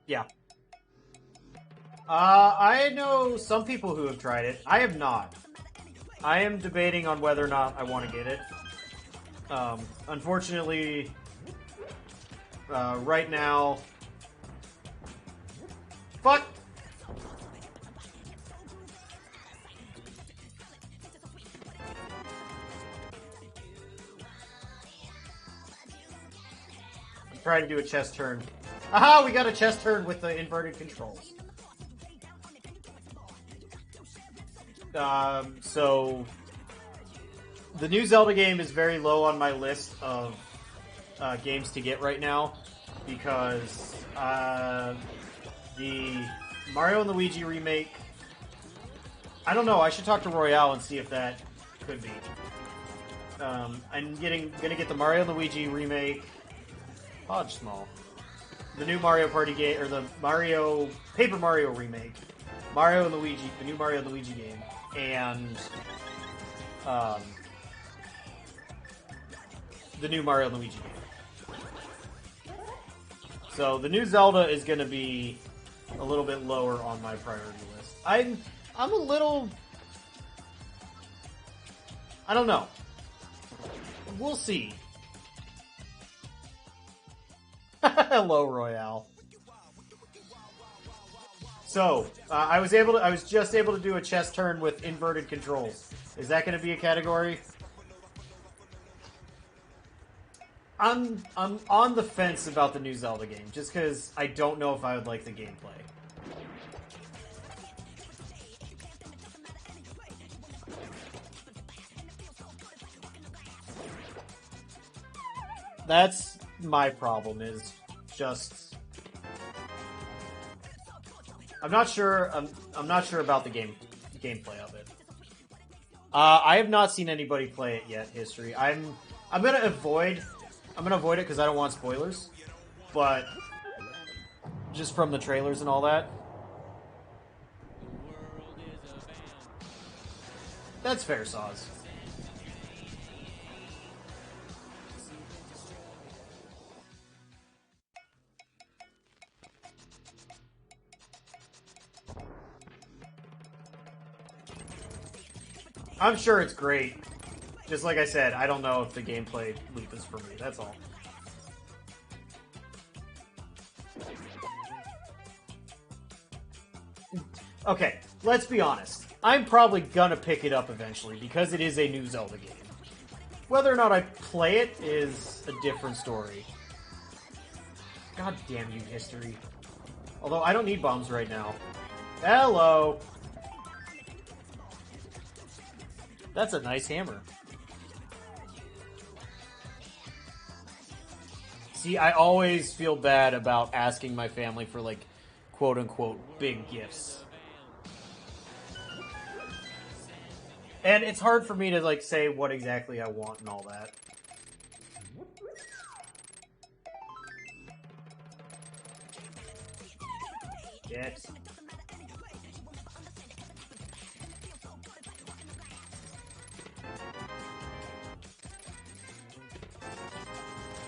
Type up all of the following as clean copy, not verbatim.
Yeah. I know some people who have tried it. I have not. I am debating on whether or not I want to get it. Unfortunately, right now... Fuck! I'm trying to do a chest turn. Aha! We got a chest turn with the inverted controls. So... The new Zelda game is very low on my list of games to get right now because the Mario and Luigi remake... I don't know, I should talk to Royale and see if that could be. I'm gonna get the Mario and Luigi remake... Podge Small. The new Mario Party game, or the Paper Mario remake. Mario and Luigi, the new Mario and Luigi game. And... the new Mario and Luigi game. So the new Zelda is going to be a little bit lower on my priority list. I'm a little... I don't know. We'll see. Hello, Royale. So, I was just able to do a chest turn with inverted controls. Is that going to be a category? I'm on the fence about the new Zelda game, just because I don't know if I would like the gameplay. That's my problem, is just... I'm not sure about the gameplay of it. I have not seen anybody play it yet, History. I'm gonna avoid it because I don't want spoilers, but just from the trailers and all that. That's fair, Saz. I'm sure it's great. Just like I said, I don't know if the gameplay leap is for me, that's all. Okay, let's be honest. I'm probably gonna pick it up eventually, because it is a new Zelda game. Whether or not I play it is a different story. God damn you, History. Although, I don't need bombs right now. Hello! That's a nice hammer. See, I always feel bad about asking my family for, like, quote-unquote, big gifts. And it's hard for me to, like, say what exactly I want and all that. Yes.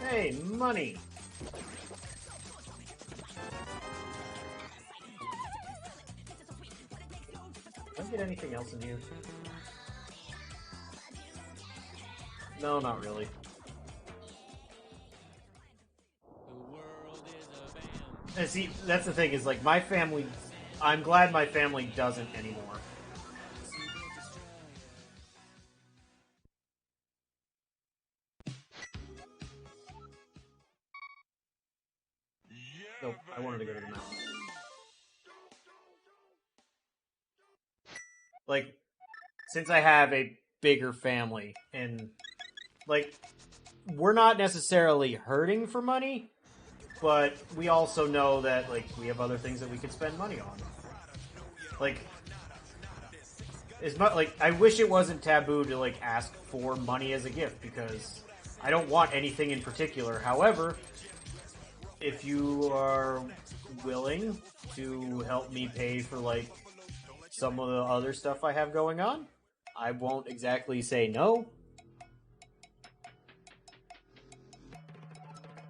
Hey, money! Can I get anything else in here? No, not really. And see, that's the thing, is like, my family... I'm glad my family doesn't anymore. Nope, I wanted to go to the mountain. Like, since I have a bigger family, and, like, we're not necessarily hurting for money, but we also know that, like, we have other things that we could spend money on. Like, I wish it wasn't taboo to, like, ask for money as a gift, because I don't want anything in particular. However, if you are willing to help me pay for, like, some of the other stuff I have going on, I won't exactly say no.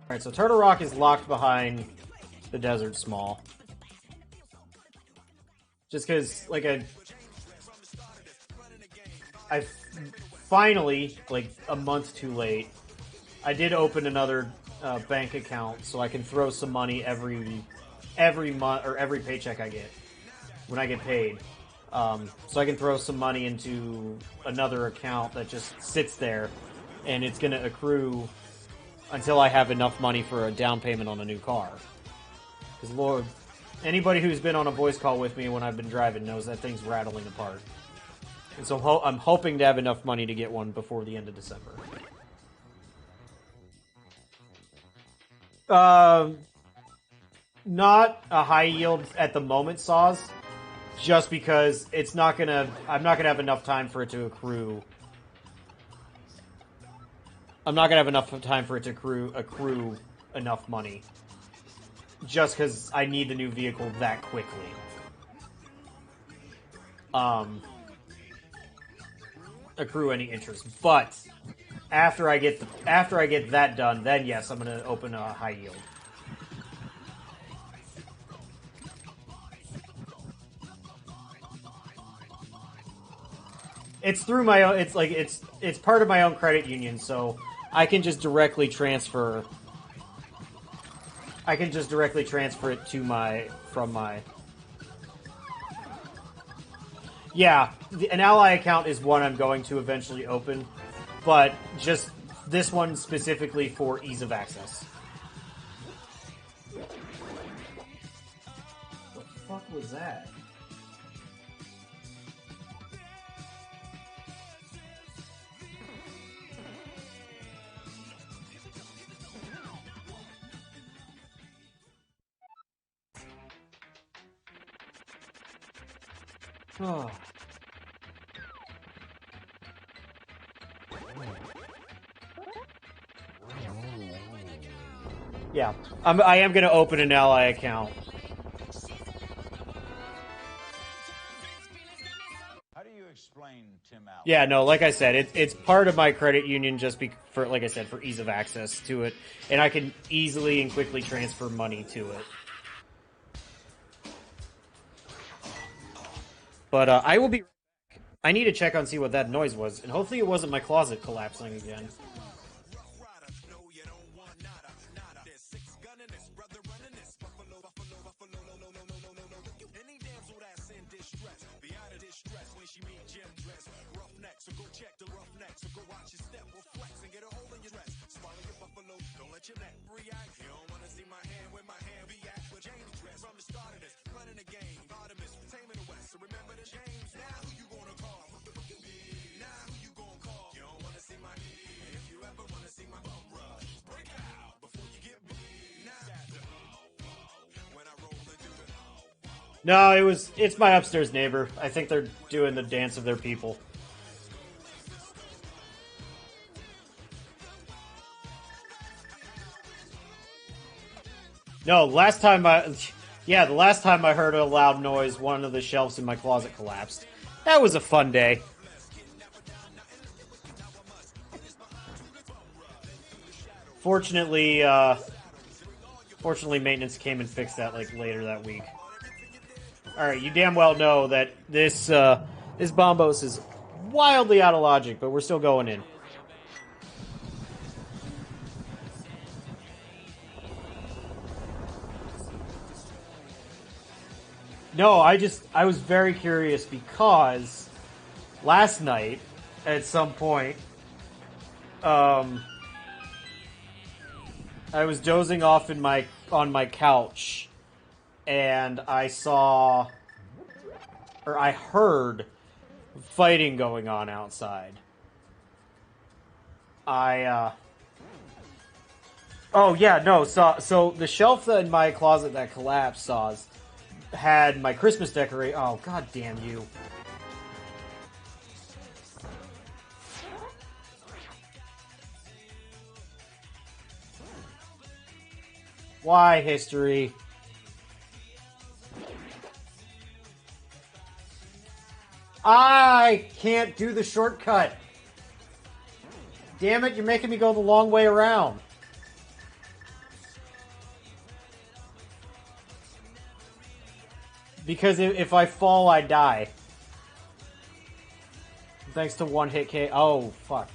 Alright, so Turtle Rock is locked behind The desert's small. Just because, like, I finally, like a month too late, I did open another bank account so I can throw some money every month or every paycheck I get when I get paid. So I can throw some money into another account that just sits there, and it's going to accrue until I have enough money for a down payment on a new car. Because Lord, anybody who's been on a voice call with me when I've been driving knows that thing's rattling apart. And so I'm hoping to have enough money to get one before the end of December. Not a high yield at the moment, Saws. Just because I'm not gonna have enough time for it to accrue. I'm not gonna have enough time for it to accrue enough money. Just because I need the new vehicle that quickly. Accrue any interest, but after I get that done, then yes, I'm gonna open a high yield. It's through my own. It's part of my own credit union, so I can just directly transfer. I can just directly transfer it to from my. Yeah, an ally account is one I'm going to eventually open, but just this one specifically for ease of access. What the fuck was that? Oh. Yeah, I am going to open an ally account. How do you explain Tim Allen? Yeah, no, like I said, it's part of my credit union just for, like I said, for ease of access to it, and I can easily and quickly transfer money to it. But I will be. I need to check on see what that noise was, and hopefully it wasn't my closet collapsing again. No, it's my upstairs neighbor. I think they're doing the dance of their people. No, the last time I heard a loud noise, one of the shelves in my closet collapsed. That was a fun day. Fortunately, maintenance came and fixed that like later that week. Alright, you damn well know that this Bombos is wildly out of logic, but we're still going in. No, I was very curious because last night, at some point, I was dozing off on my couch, and I heard fighting going on outside. Oh yeah, no, so the shelf in my closet that collapsed, had my Christmas decoration. Oh, god damn you. Why, history? I can't do the shortcut. Damn it, you're making me go the long way around. Because if I fall, I die. Thanks to one hit K. Oh, fuck.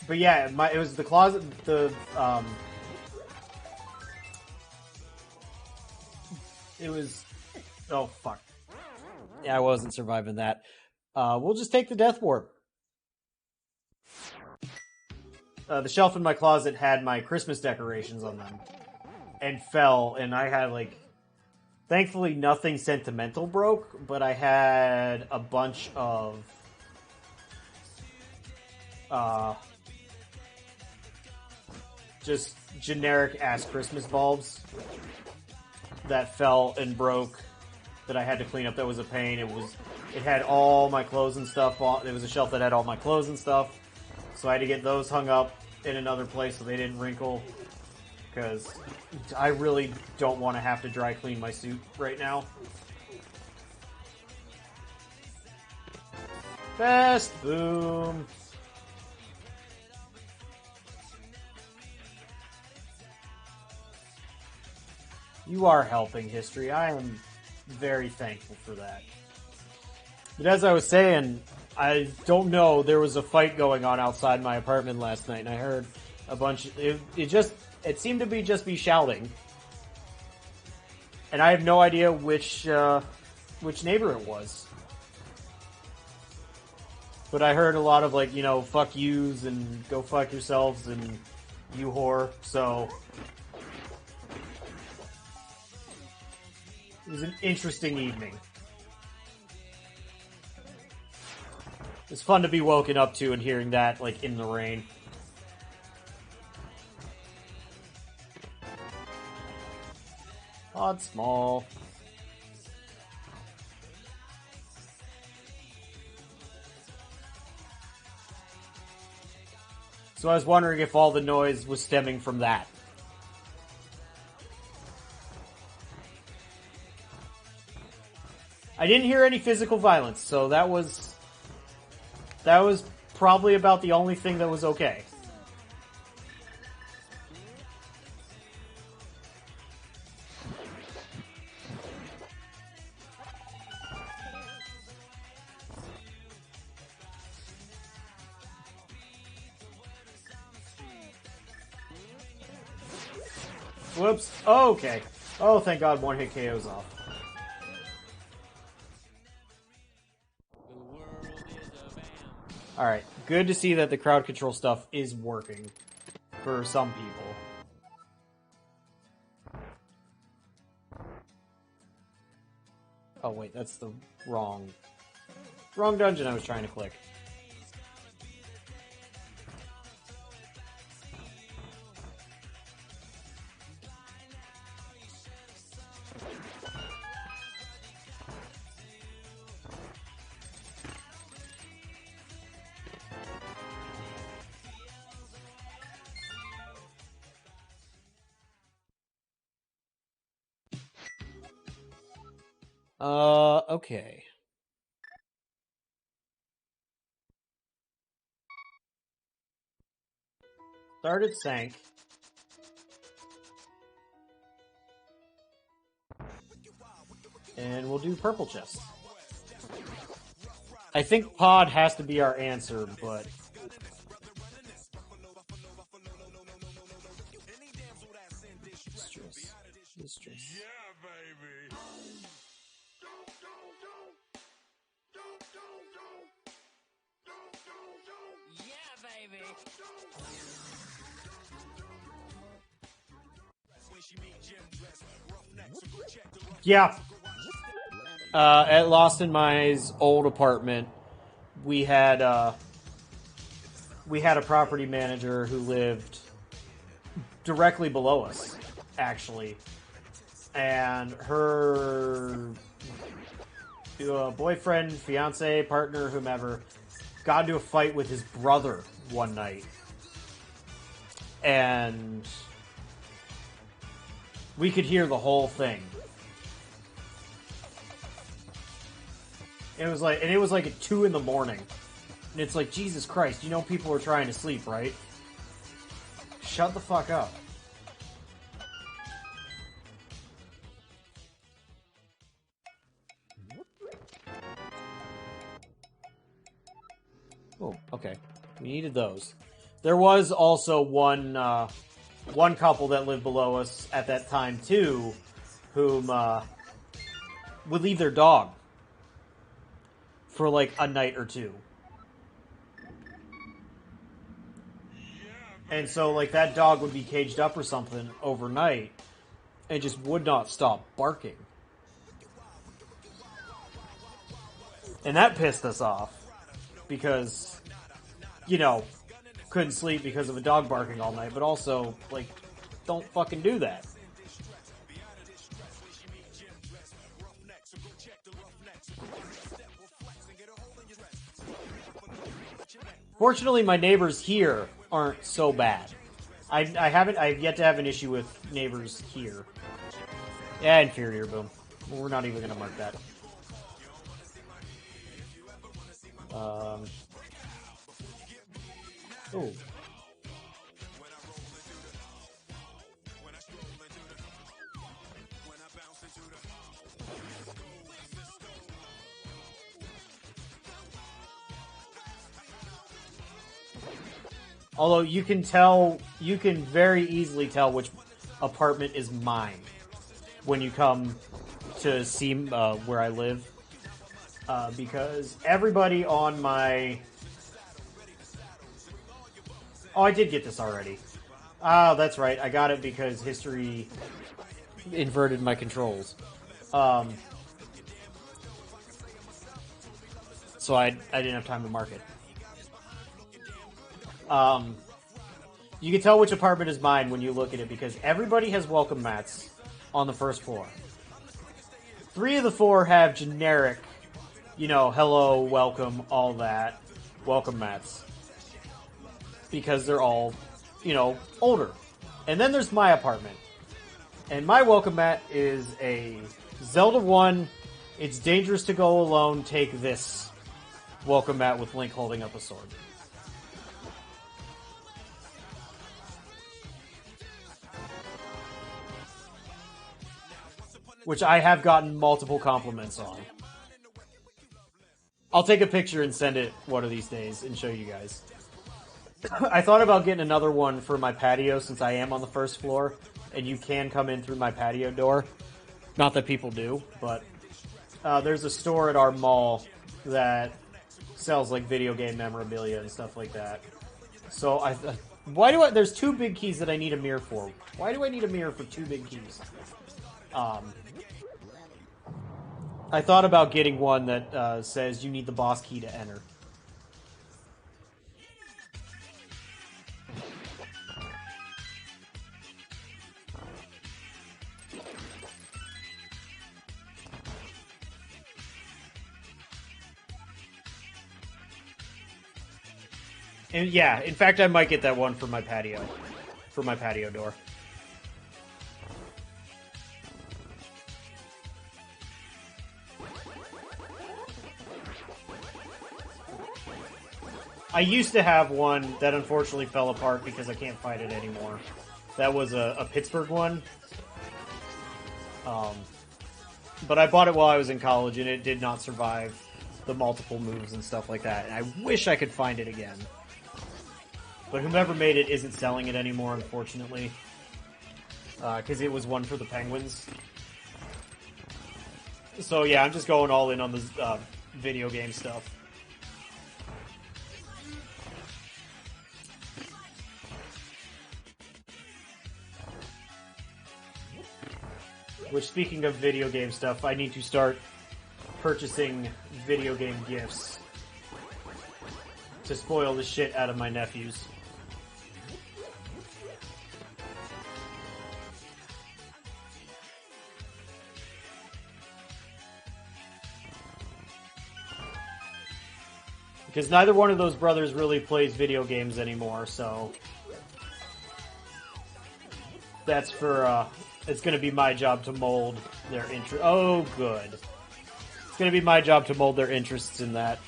But yeah, it was the closet, it was, oh fuck. Yeah, I wasn't surviving that. We'll just take the death warp. The shelf in my closet had my Christmas decorations on them. And fell, and I had, like, thankfully nothing sentimental broke, but I had a bunch of, just generic-ass Christmas bulbs that fell and broke that I had to clean up. That was a pain. It had all my clothes and stuff on. It was a shelf that had all my clothes and stuff, so I had to get those hung up in another place so they didn't wrinkle, because I really don't want to have to dry clean my suit right now. Best boom. You are helping history. I am very thankful for that. But as I was saying, I don't know, there was a fight going on outside my apartment last night, and I heard a bunch of, it seemed to be shouting. And I have no idea which neighbor it was. But I heard a lot of, like, fuck yous and go fuck yourselves and you whore, so it was an interesting evening. It's fun to be woken up to and hearing that, like, in the rain. Odd small. So I was wondering if all the noise was stemming from that. I didn't hear any physical violence, so that was probably about the only thing that was okay. Whoops. Oh, okay. Oh, thank God, one hit KO's off. Alright, good to see that the crowd control stuff is working for some people. Oh wait, that's the wrong dungeon I was trying to click. Okay. Started sank. And we'll do purple chest. I think pod has to be our answer, but Mistress. Yeah, baby. Yeah, baby. Yeah. At Lost in My's old apartment, we had a property manager who lived directly below us, actually. And her boyfriend, fiance, partner, whomever, got into a fight with his brother one night. And we could hear the whole thing. It was like at 2 in the morning. And it's like, Jesus Christ, you know people are trying to sleep, right? Shut the fuck up. Oh, okay. We needed those. There was also one couple that lived below us at that time, too, whom would leave their dog for, like, a night or two. And so, like, that dog would be caged up or something overnight and just would not stop barking. And that pissed us off because, you know, couldn't sleep because of a dog barking all night, but also, like, don't fucking do that. Fortunately, my neighbors here aren't so bad. I've yet to have an issue with neighbors here. Yeah, inferior, boom. We're not even gonna mark that. Oh. Although you can very easily tell which apartment is mine when you come to see where I live. Because everybody on my... Oh, I did get this already. Oh, that's right. I got it because history inverted my controls. So I didn't have time to mark it. You can tell which apartment is mine when you look at it because everybody has welcome mats on the first floor. 3 of the 4 have generic, you know, hello, welcome, all that, welcome mats. Because they're all, you know, older. And then there's my apartment. And my welcome mat is a Zelda 1, it's dangerous to go alone, take this welcome mat with Link holding up a sword. Which I have gotten multiple compliments on. I'll take a picture and send it one of these days and show you guys. I thought about getting another one for my patio since I am on the first floor, and you can come in through my patio door. Not that people do, but there's a store at our mall that sells like video game memorabilia and stuff like that. So there's 2 big keys that I need a mirror for. Why do I need a mirror for 2 big keys? I thought about getting one that says you need the boss key to enter. And yeah, in fact, I might get that one for my patio door. I used to have one that unfortunately fell apart because I can't find it anymore. That was a Pittsburgh one. But I bought it while I was in college, and it did not survive the multiple moves and stuff like that. And I wish I could find it again. But whomever made it isn't selling it anymore, unfortunately. Because it was one for the Penguins. So yeah, I'm just going all in on the video game stuff. Which, speaking of video game stuff, I need to start purchasing video game gifts to spoil the shit out of my nephews. Because neither one of those brothers really plays video games anymore, so that's for, it's going to be my job to mold their interest. Oh, good. It's going to be my job to mold their interests in that.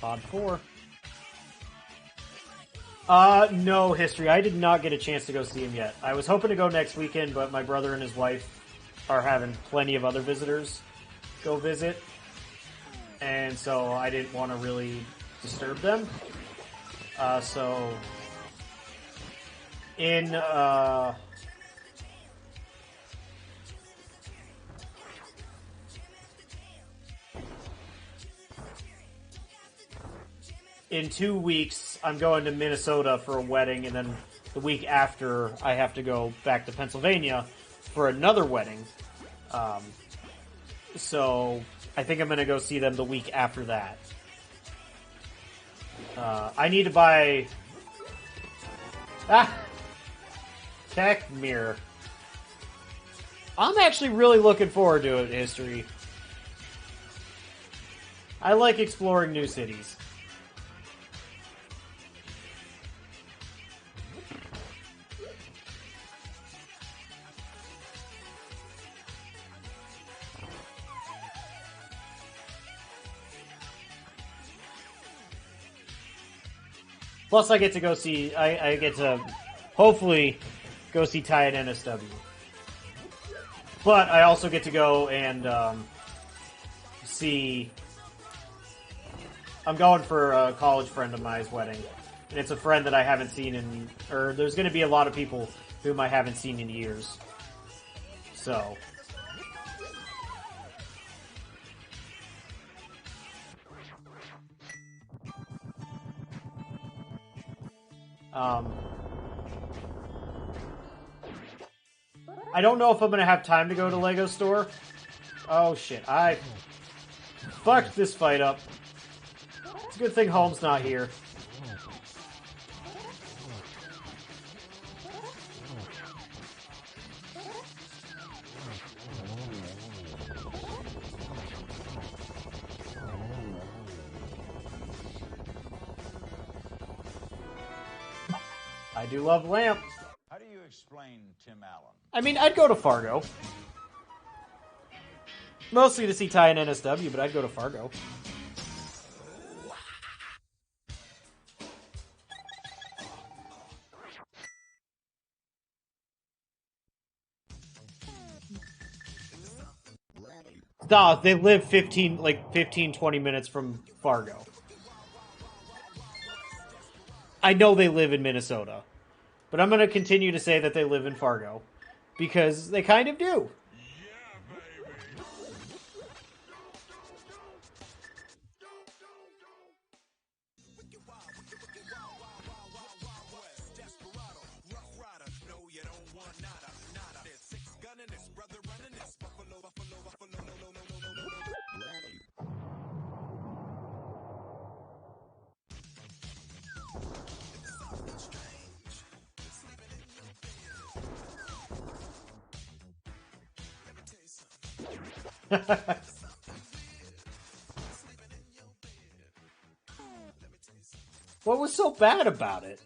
Pod 4. No, History. I did not get a chance to go see him yet. I was hoping to go next weekend, but my brother and his wife are having plenty of other visitors go visit. And so I didn't want to really disturb them. So in in 2 weeks, I'm going to Minnesota for a wedding, and then the week after, I have to go back to Pennsylvania for another wedding. So I think I'm going to go see them the week after that. I need to buy... Tech Mirror. I'm actually really looking forward to it, History. I like exploring new cities. Plus, I get to go see... I get to, hopefully, go see Ty at NSW. But I also get to go and see... I'm going for a college friend of mine's wedding. And it's a friend that I haven't seen in... Or there's going to be a lot of people whom I haven't seen in years. So... I don't know if I'm going to have time to go to Lego Store. Oh shit, I fucked this fight up. It's a good thing Holmes not here. I do love Lamp. How do you explain Tim Allen? I mean, I'd go to Fargo. Mostly to see Ty and NSW, but I'd go to Fargo. Stop, they live 15, 20 minutes from Fargo. I know they live in Minnesota. But I'm going to continue to say that they live in Fargo. Because they kind of do. What was so bad about it?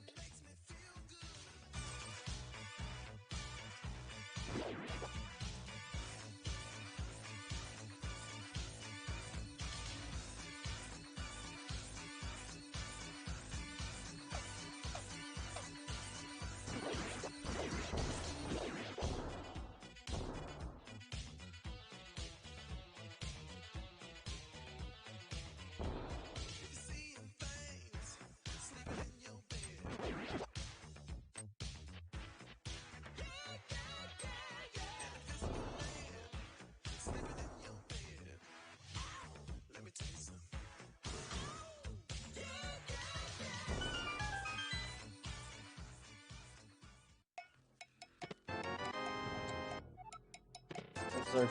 That's our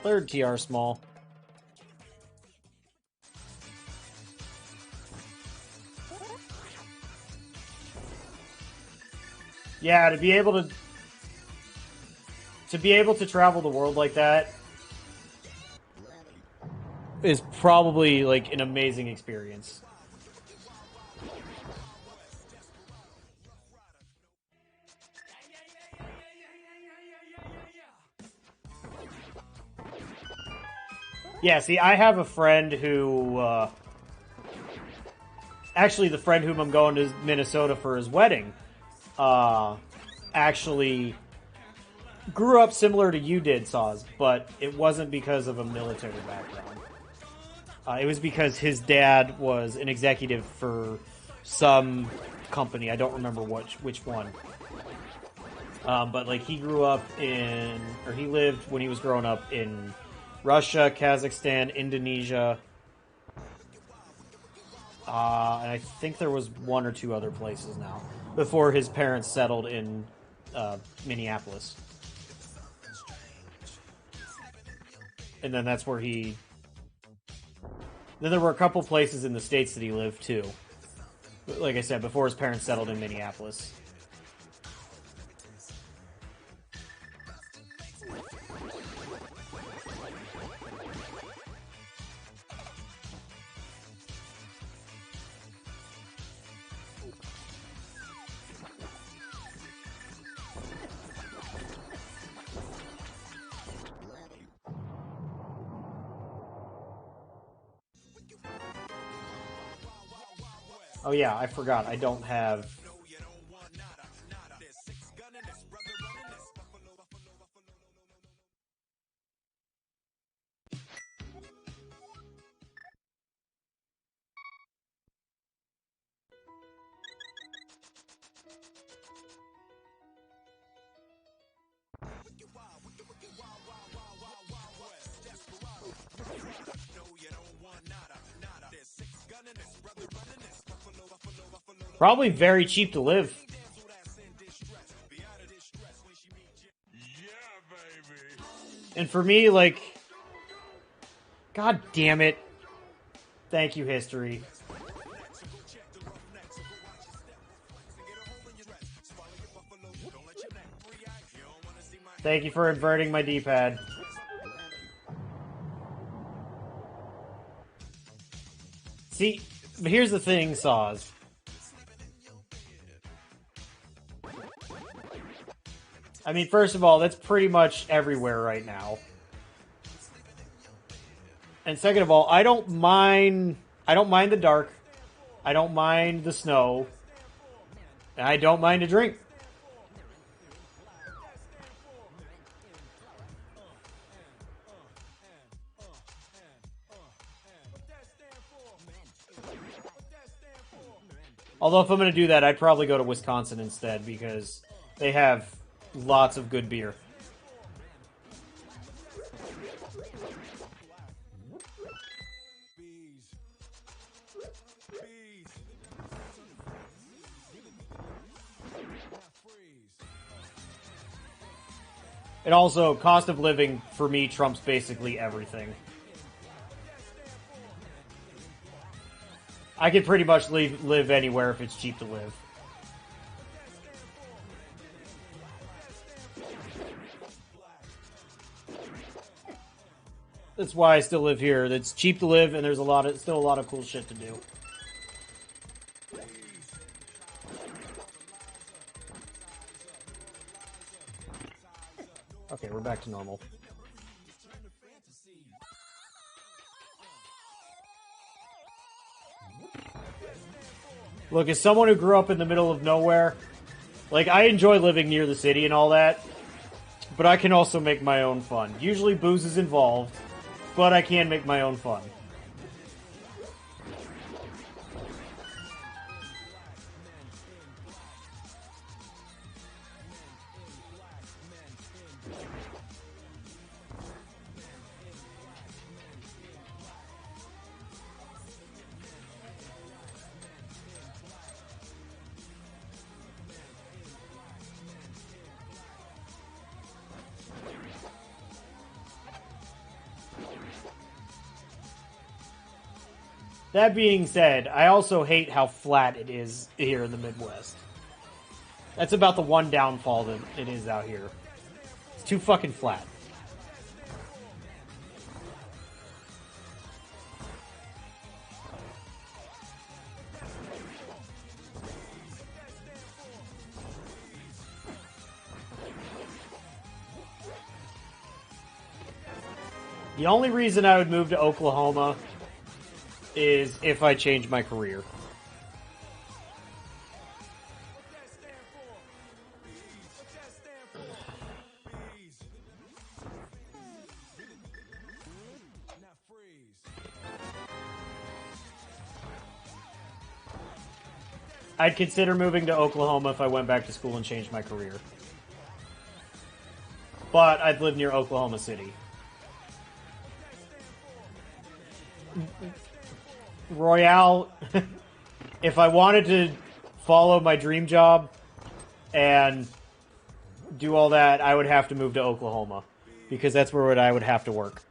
third TR small. Yeah, to be able to travel the world like that is probably like an amazing experience. Yeah, see, I have a friend who, actually, the friend whom I'm going to Minnesota for his wedding, actually grew up similar to you did, Saz, but it wasn't because of a military background. It was because his dad was an executive for some company. I don't remember which one. But, like, he grew up in, or he lived when he was growing up in Russia, Kazakhstan, Indonesia, and I think there was one or two other places now, before his parents settled in Minneapolis. And then that's where he... Then there were a couple places in the States that he lived, too. Like I said, before his parents settled in Minneapolis. Oh yeah, I forgot. I don't have... Probably very cheap to live. Yeah, baby. And for me, like... God damn it. Thank you, history. Thank you for inverting my D-pad. See, but here's the thing, Saws. I mean, first of all, that's pretty much everywhere right now. And second of all, I don't mind the dark. I don't mind the snow. And I don't mind a drink. Although if I'm going to do that, I'd probably go to Wisconsin instead, because they have lots of good beer. And also, cost of living, for me, trumps basically everything. I could pretty much live anywhere if it's cheap to live. That's why I still live here. It's cheap to live, and there's still a lot of cool shit to do. Okay, we're back to normal. Look, as someone who grew up in the middle of nowhere, like, I enjoy living near the city and all that, but I can also make my own fun. Usually booze is involved, but I can make my own fun. That being said, I also hate how flat it is here in the Midwest. That's about the one downfall that it is out here. It's too fucking flat. The only reason I would move to Oklahoma is if I change my career. I'd consider moving to Oklahoma if I went back to school and changed my career. But I'd live near Oklahoma City. Royale, if I wanted to follow my dream job and do all that, I would have to move to Oklahoma. Because that's where I would have to work.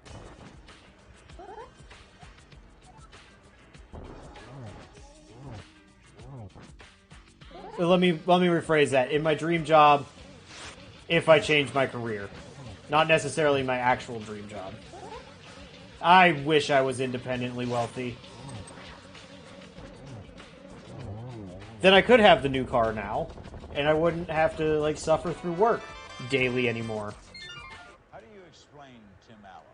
So let me rephrase that. In my dream job, if I change my career. Not necessarily my actual dream job. I wish I was independently wealthy. Then I could have the new car now, and I wouldn't have to, like, suffer through work daily anymore. How do you explain Tim Allen?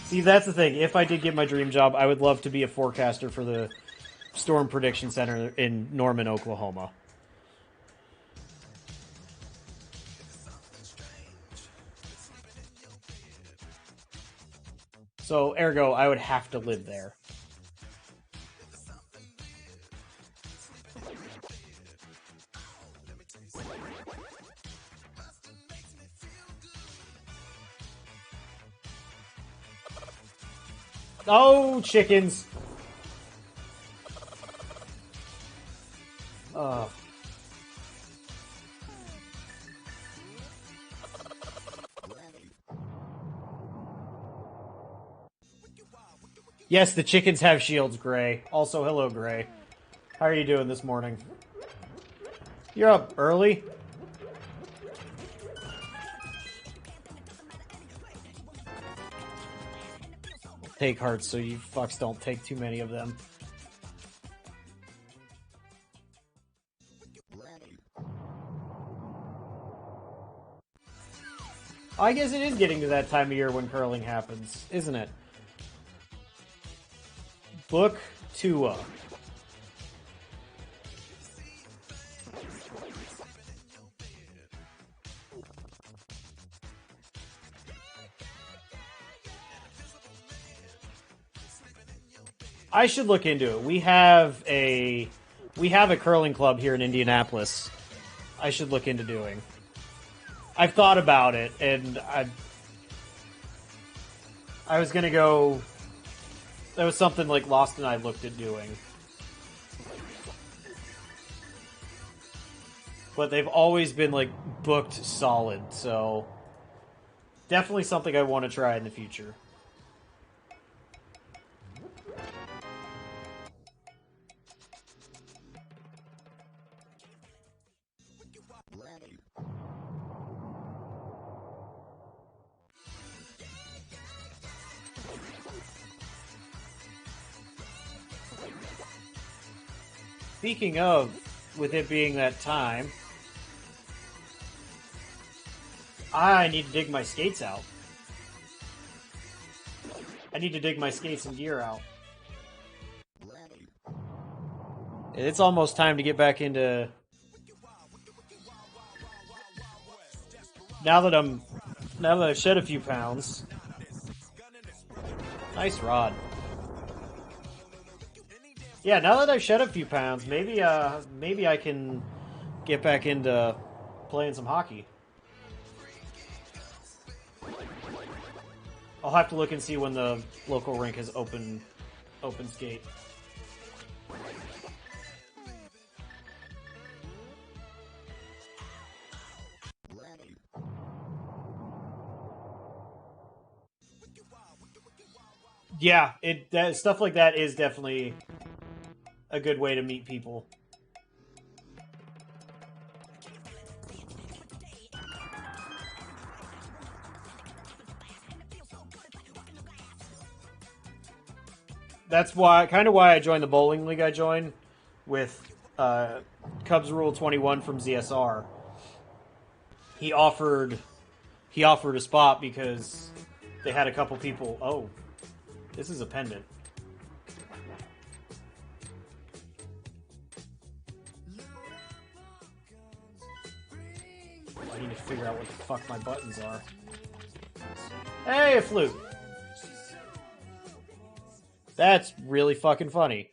See, that's the thing. If I did get my dream job, I would love to be a forecaster for the Storm Prediction Center in Norman, Oklahoma. So, ergo, I would have to live there. Oh, chickens! Yes, the chickens have shields, Gray. Also, hello, Gray. How are you doing this morning? You're up early? Take hearts so you fucks don't take too many of them. I guess it is getting to that time of year when curling happens, isn't it? Book Tua. I should look into it. We have a curling club here in Indianapolis. I should look into doing. I've thought about it, and I was gonna go. That was something like Lost and I looked at doing. But they've always been like booked solid, so definitely something I want to try in the future. Speaking of, with it being that time, I need to dig my skates out. I need to dig my skates and gear out. It's almost time to get back into... Now that I've shed a few pounds. Nice rod. Yeah, now that I've shed a few pounds, maybe I can get back into playing some hockey. I'll have to look and see when the local rink has open skate. Yeah, stuff like that is definitely a good way to meet people. That's kind of why I joined the bowling league I joined with Cubs Rule 21 from ZSR. he offered a spot because they had a couple people. Oh, this is a pendant. I need to figure out what the fuck my buttons are. Hey, a flute. That's really fucking funny.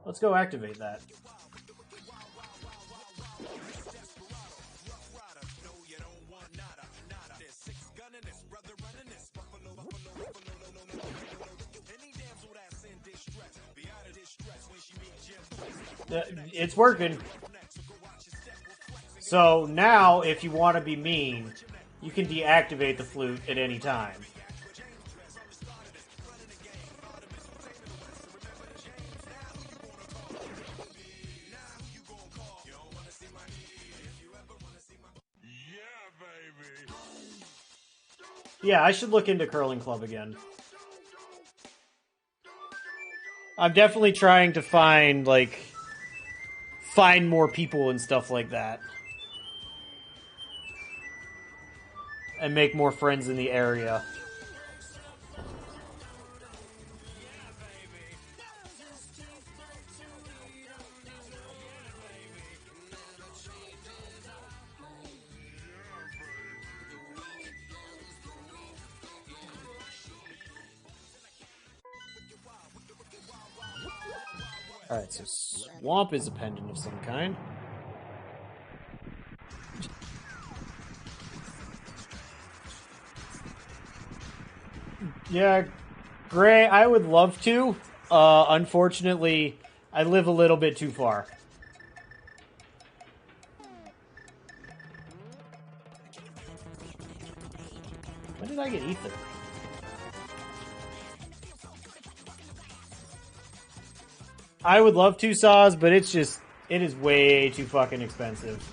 Let's go activate that. It's working. So now, if you want to be mean, you can deactivate the flute at any time. Yeah, I should look into Curling Club again. I'm definitely trying to find more people and stuff like that. And make more friends in the area. Alright, so Swamp is a pendant of some kind. Yeah, Gray, I would love to. Unfortunately, I live a little bit too far. When did I get ether? I would love to, Saws, but it is way too fucking expensive.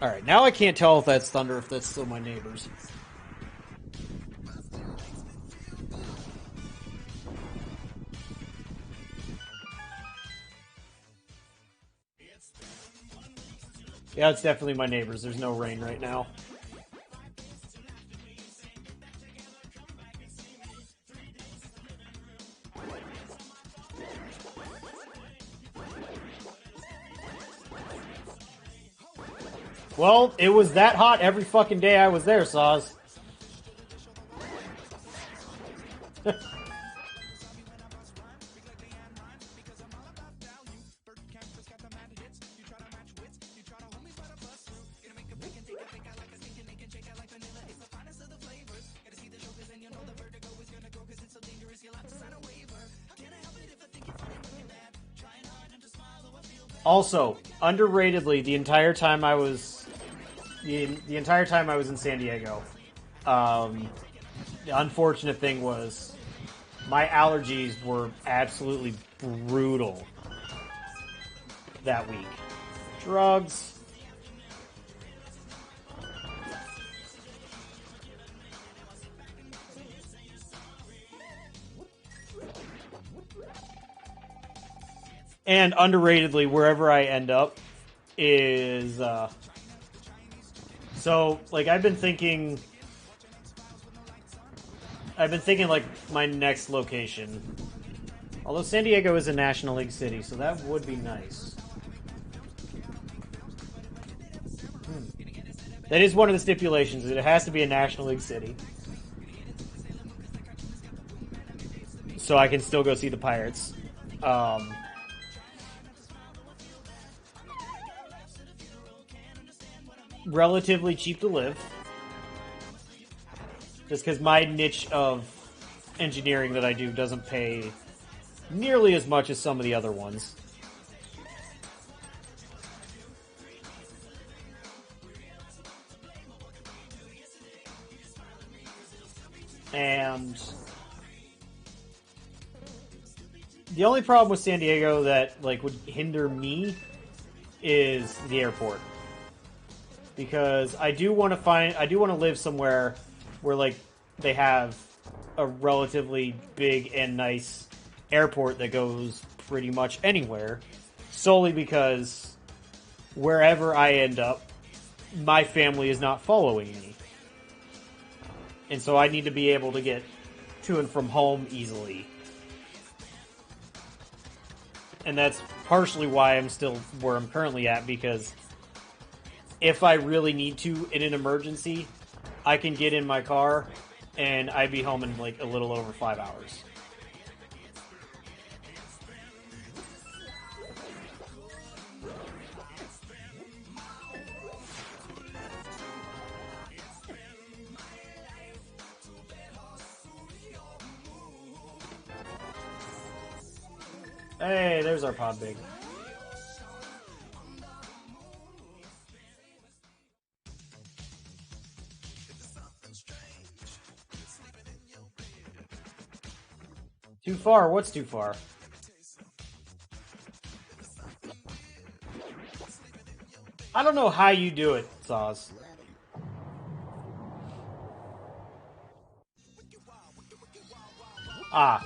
Alright, now I can't tell if that's Thunder, if that's still my neighbors. Yeah, it's definitely my neighbors. There's no rain right now. Well, it was that hot every fucking day I was there, Saws. Also, underratedly, the entire time I was in San Diego, the unfortunate thing was my allergies were absolutely brutal that week. Drugs. And underratedly, wherever I end up is, so, like, I've been thinking, like, my next location. Although San Diego is a National League city, so that would be nice. That is one of the stipulations, that it has to be a National League city. So I can still go see the Pirates. Relatively cheap to live. Just because my niche of engineering that I do doesn't pay nearly as much as some of the other ones. And the only problem with San Diego that, like, would hinder me is the airport. Because I do want to live somewhere where like they have a relatively big and nice airport that goes pretty much anywhere, solely because wherever I end up, my family is not following me. And so I need to be able to get to and from home easily. And that's partially why I'm still where I'm currently at, because if I really need to in an emergency, I can get in my car and I'd be home in like a little over 5 hours. Hey, there's our pod big. Too far? What's too far? I don't know how you do it, Saz. Ah.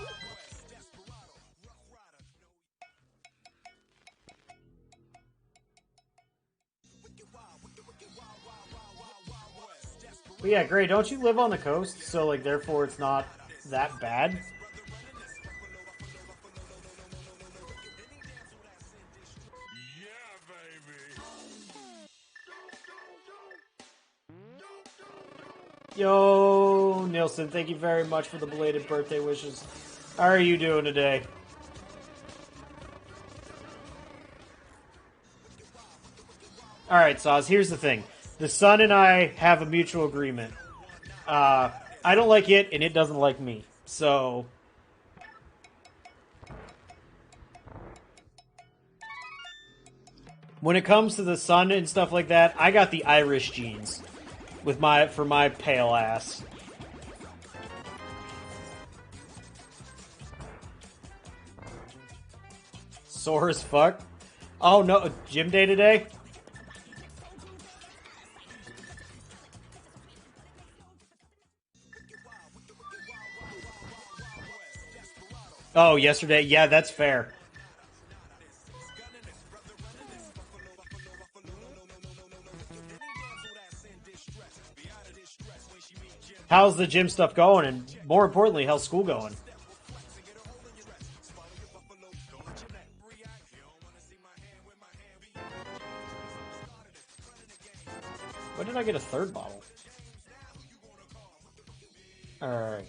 But yeah, Gray, don't you live on the coast? So, like, therefore it's not that bad? Yeah, baby. Yo, Nilsson, thank you very much for the belated birthday wishes. How are you doing today? Alright, Saz, here's the thing. The sun and I have a mutual agreement. I don't like it, and it doesn't like me. So... when it comes to the sun and stuff like that, I got the Irish genes for my pale ass. Sore as fuck. Oh no, gym day today? Oh, yesterday? Yeah, that's fair. How's the gym stuff going? And more importantly, how's school going? When did I get a third bottle? Alright.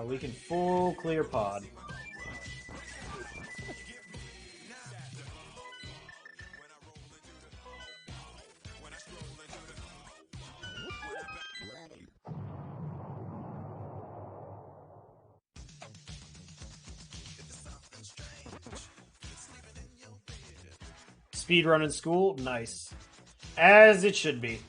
We can full clear pod. Speedrun in school? Nice. As it should be.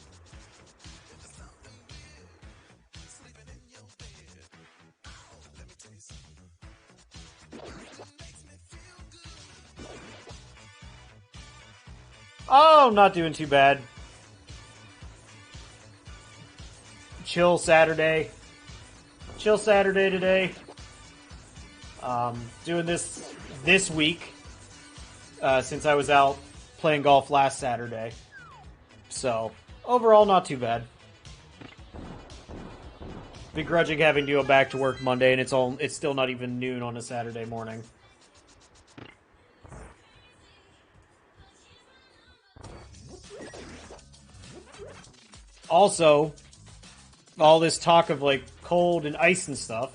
Oh, not doing too bad. Chill Saturday. Chill Saturday today. Doing this week since I was out playing golf last Saturday. So, overall, not too bad. Begrudging having to go back to work Monday, and it's still not even noon on a Saturday morning. Also, all this talk of like cold and ice and stuff.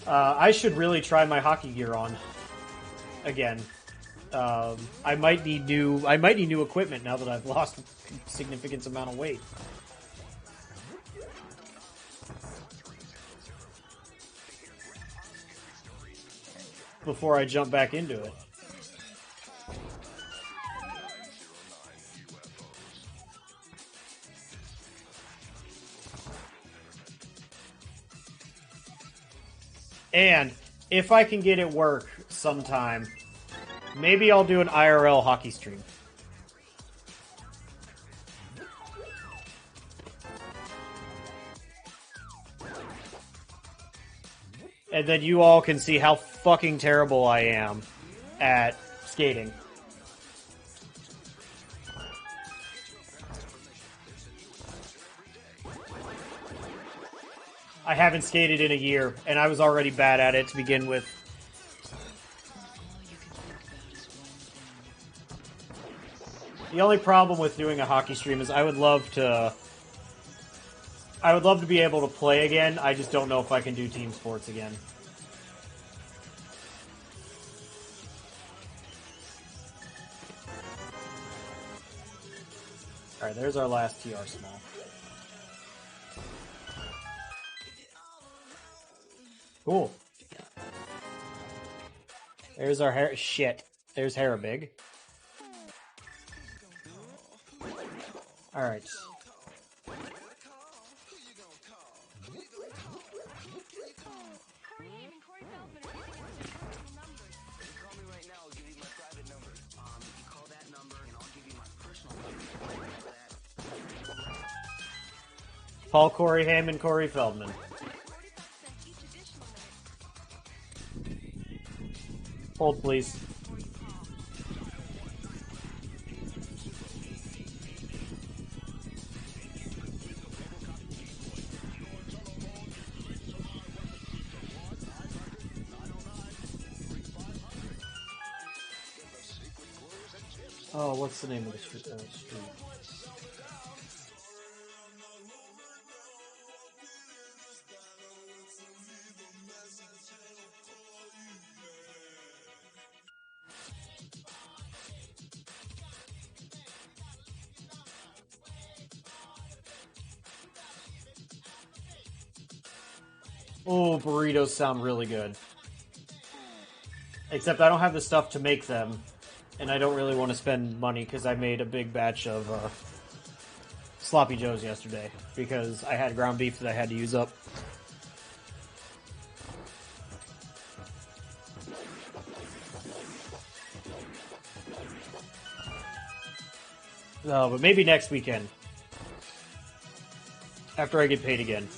I should really try my hockey gear on again. I might need new equipment now that I've lost a significant amount of weight. Before I jump back into it. And if I can get it work sometime, maybe I'll do an IRL hockey stream. And then you all can see how fucking terrible I am at skating. I haven't skated in a year, and I was already bad at it to begin with. The only problem with doing a hockey stream is I would love to be able to play again. I just don't know if I can do team sports again. Alright, there's our last TR small. Cool. There's our hair. Shit. There's Harabig. Alright. Paul, Corey Hammond, Corey Feldman. Hold, please. Oh, what's the name of the street? Oh, burritos sound really good. Except I don't have the stuff to make them, and I don't really want to spend money because I made a big batch of Sloppy Joes yesterday because I had ground beef that I had to use up. No, but maybe next weekend. After I get paid again.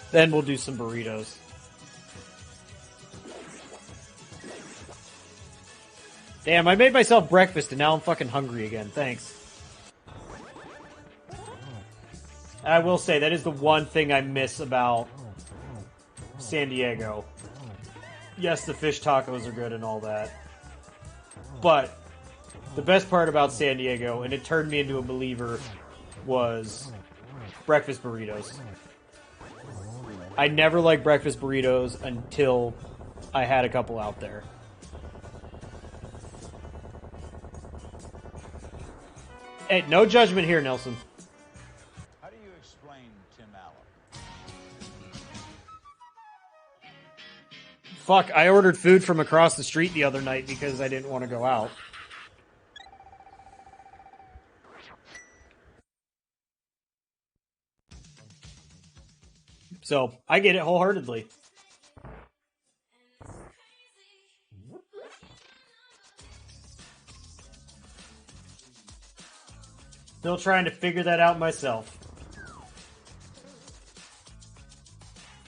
Then we'll do some burritos. Damn, I made myself breakfast and now I'm fucking hungry again. Thanks. I will say, that is the one thing I miss about San Diego. Yes, the fish tacos are good and all that. But the best part about San Diego, and it turned me into a believer, was breakfast burritos. I never liked breakfast burritos until I had a couple out there. Hey, no judgment here, Nelson. How do you explain Tim Allen? Fuck, I ordered food from across the street the other night because I didn't want to go out. So, I get it wholeheartedly. Still trying to figure that out myself.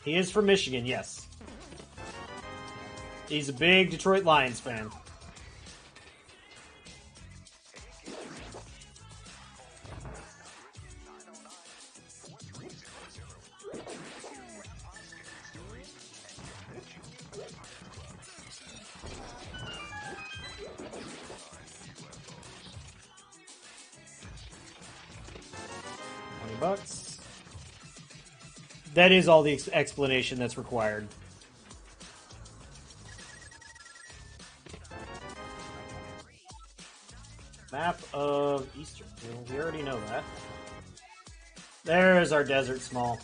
He is from Michigan, yes. He's a big Detroit Lions fan. $20. That is all the explanation that's required. Map of Eastern. Well, we already know that. There's our desert small.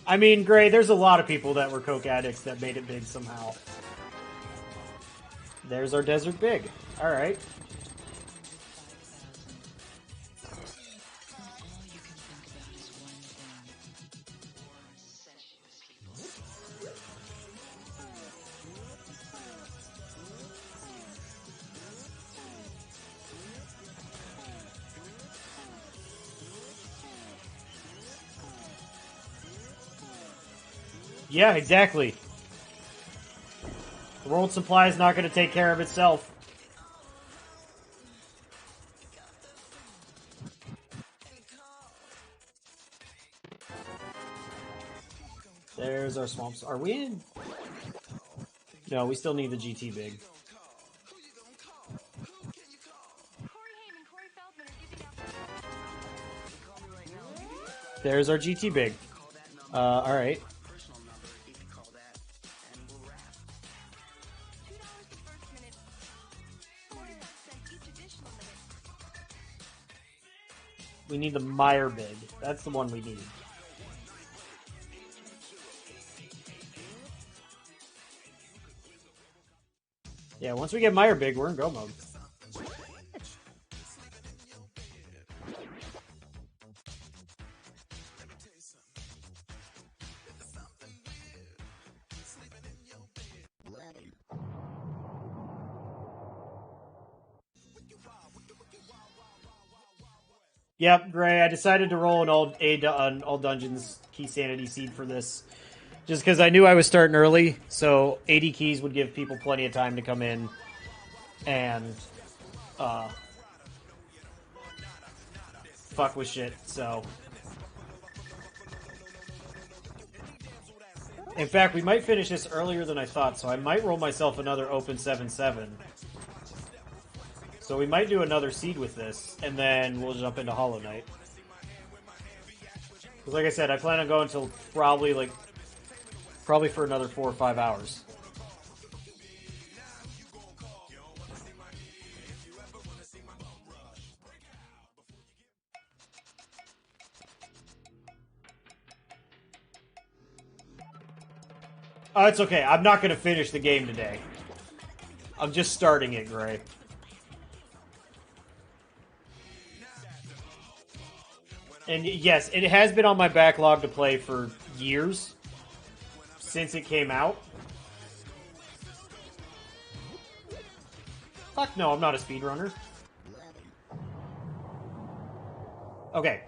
I mean, Gray, there's a lot of people that were coke addicts that made it big somehow. There's our desert big. Alright. Yeah, exactly. The world supply is not going to take care of itself. There's our swamps. Are we in? No, we still need the GT big. There's our GT big. Alright. We need the Meyer bid. That's the one we need. Yeah, once we get Meyer big, we're in go mode. Yep, Gray. I decided to roll an all dungeons key sanity seed for this, just because I knew I was starting early. So 80 keys would give people plenty of time to come in, and fuck with shit. So, in fact, we might finish this earlier than I thought. So I might roll myself another open 7/7. So we might do another seed with this, and then we'll jump into Hollow Knight. Because like I said, I plan on going until probably for another 4 or 5 hours. Oh, it's okay. I'm not going to finish the game today. I'm just starting it, Gray. And yes, it has been on my backlog to play for years. Since it came out. Fuck no, I'm not a speedrunner. Okay.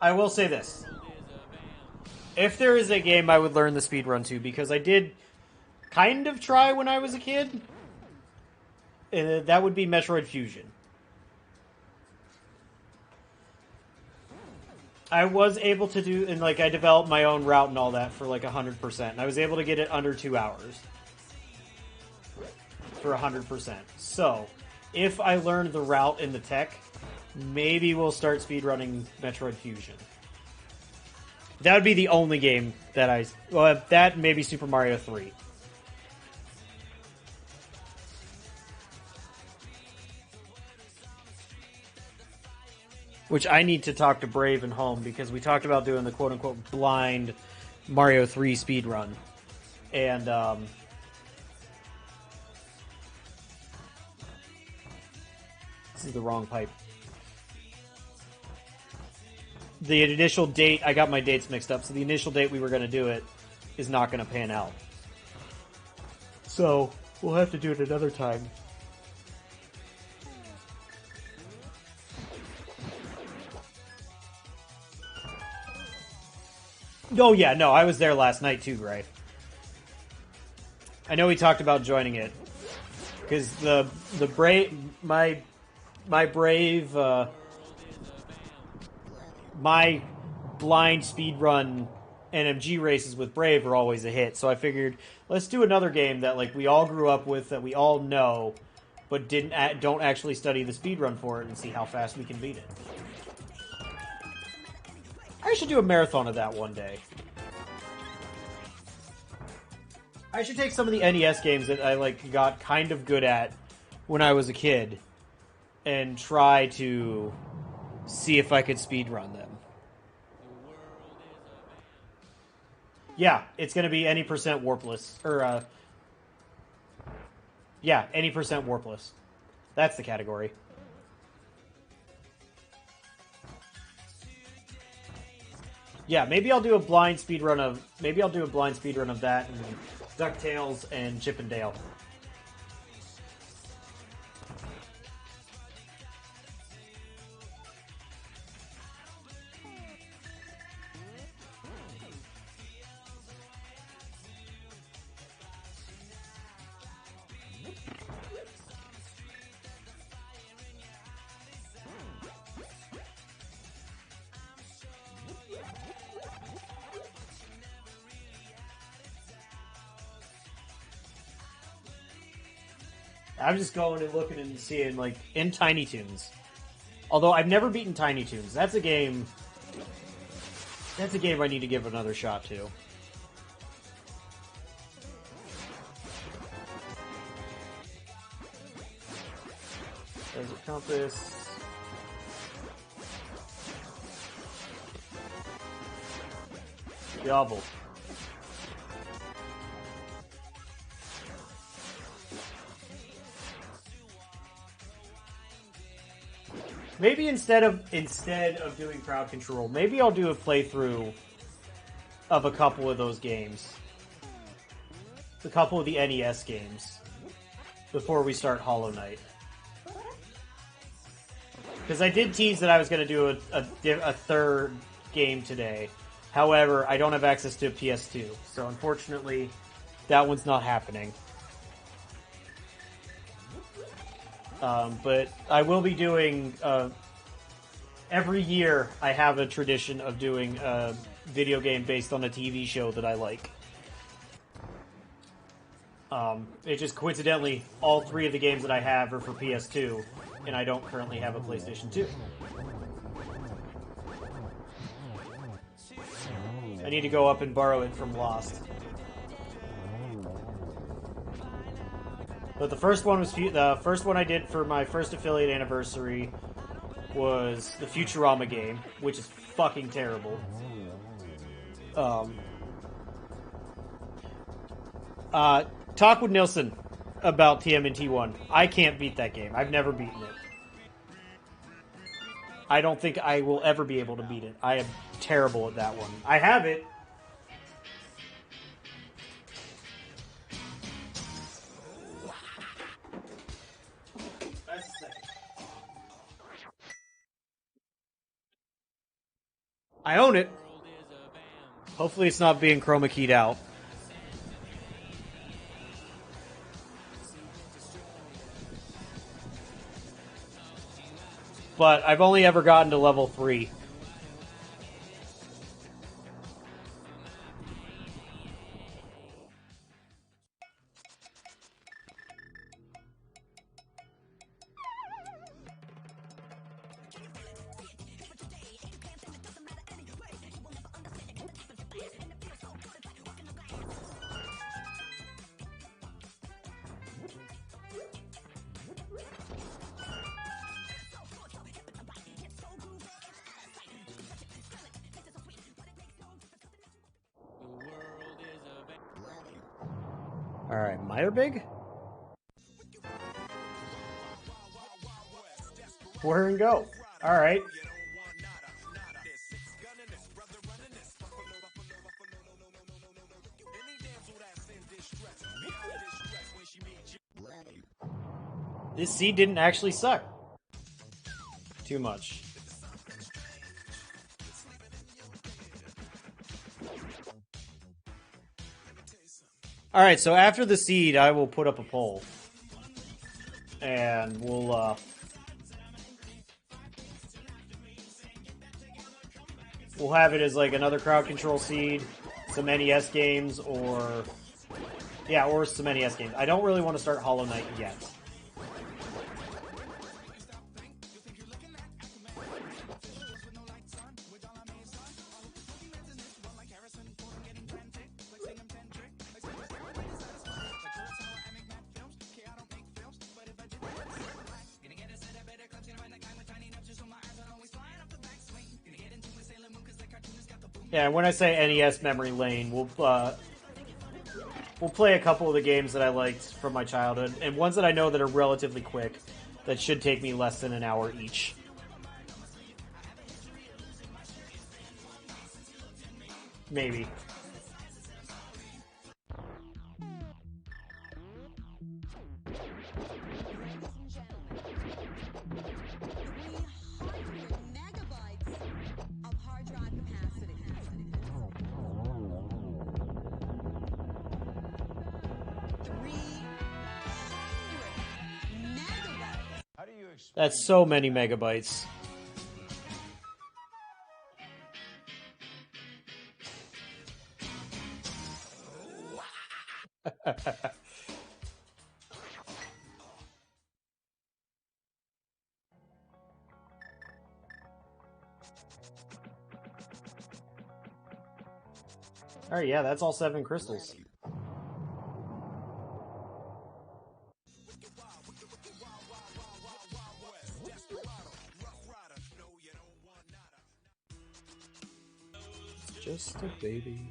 I will say this. If there is a game I would learn the speedrun to, because I did kind of try when I was a kid, that would be Metroid Fusion. I was able to do, and like I developed my own route and all that for like 100%. And I was able to get it under 2 hours for 100%. So, if I learned the route in the tech, maybe we'll start speedrunning Metroid Fusion. That would be the only game that that maybe Super Mario 3. Which I need to talk to Brave and Home, because we talked about doing the quote-unquote blind Mario 3 speedrun. And, this is the wrong pipe. The initial date, I got my dates mixed up, so the initial date we were going to do it is not going to pan out. So, we'll have to do it another time. Oh yeah, no, I was there last night too, Gray. I know we talked about joining it because the brave my blind speedrun NMG races with Brave are always a hit. So I figured let's do another game that like we all grew up with, that we all know, but don't actually study the speedrun for it and see how fast we can beat it. I should do a marathon of that one day. I should take some of the NES games that I like got kind of good at when I was a kid and try to see if I could speedrun them. Yeah, it's going to be any percent warpless. Or, yeah, any percent warpless. That's the category. Yeah, maybe I'll do a blind speedrun of that and DuckTales and Chip and Dale. I'm just going and looking and seeing, like, in Tiny Toons. Although I've never beaten Tiny Toons. That's a game I need to give another shot to. Desert Compass. Diablo. Maybe instead of doing crowd control, maybe I'll do a playthrough of a couple of those games. A couple of the NES games before we start Hollow Knight. Because I did tease that I was going to do a third game today. However, I don't have access to a PS2, so unfortunately, that one's not happening. But I will be doing... every year, I have a tradition of doing a video game based on a TV show that I like. It just coincidentally, all three of the games that I have are for PS2, and I don't currently have a PlayStation 2. I need to go up and borrow it from Lost. But the first one I did for my first affiliate anniversary was the Futurama game, which is fucking terrible. Talk with Nilsson about TMNT 1. I can't beat that game. I've never beaten it. I don't think I will ever be able to beat it. I am terrible at that one. I have it. I own it. Hopefully it's not being chroma keyed out. But I've only ever gotten to level 3. Alright, Meyerbeig? Where and go. Alright. This seed didn't actually suck too much. Alright, so after the seed, I will put up a poll. And we'll have it as like another crowd control seed, some NES games, or... Yeah, or some NES games. I don't really want to start Hollow Knight yet. Yeah, when I say NES memory lane, we'll play a couple of the games that I liked from my childhood, and ones that I know that are relatively quick, that should take me less than an hour each. Maybe. That's so many megabytes. Alright, yeah, that's all 7 crystals. Just a baby.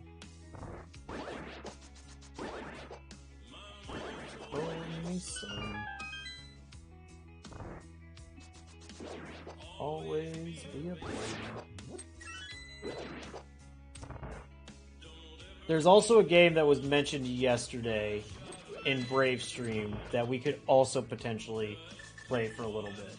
Only son. Always be a baby. There's also a game that was mentioned yesterday in Brave Stream that we could also potentially play for a little bit.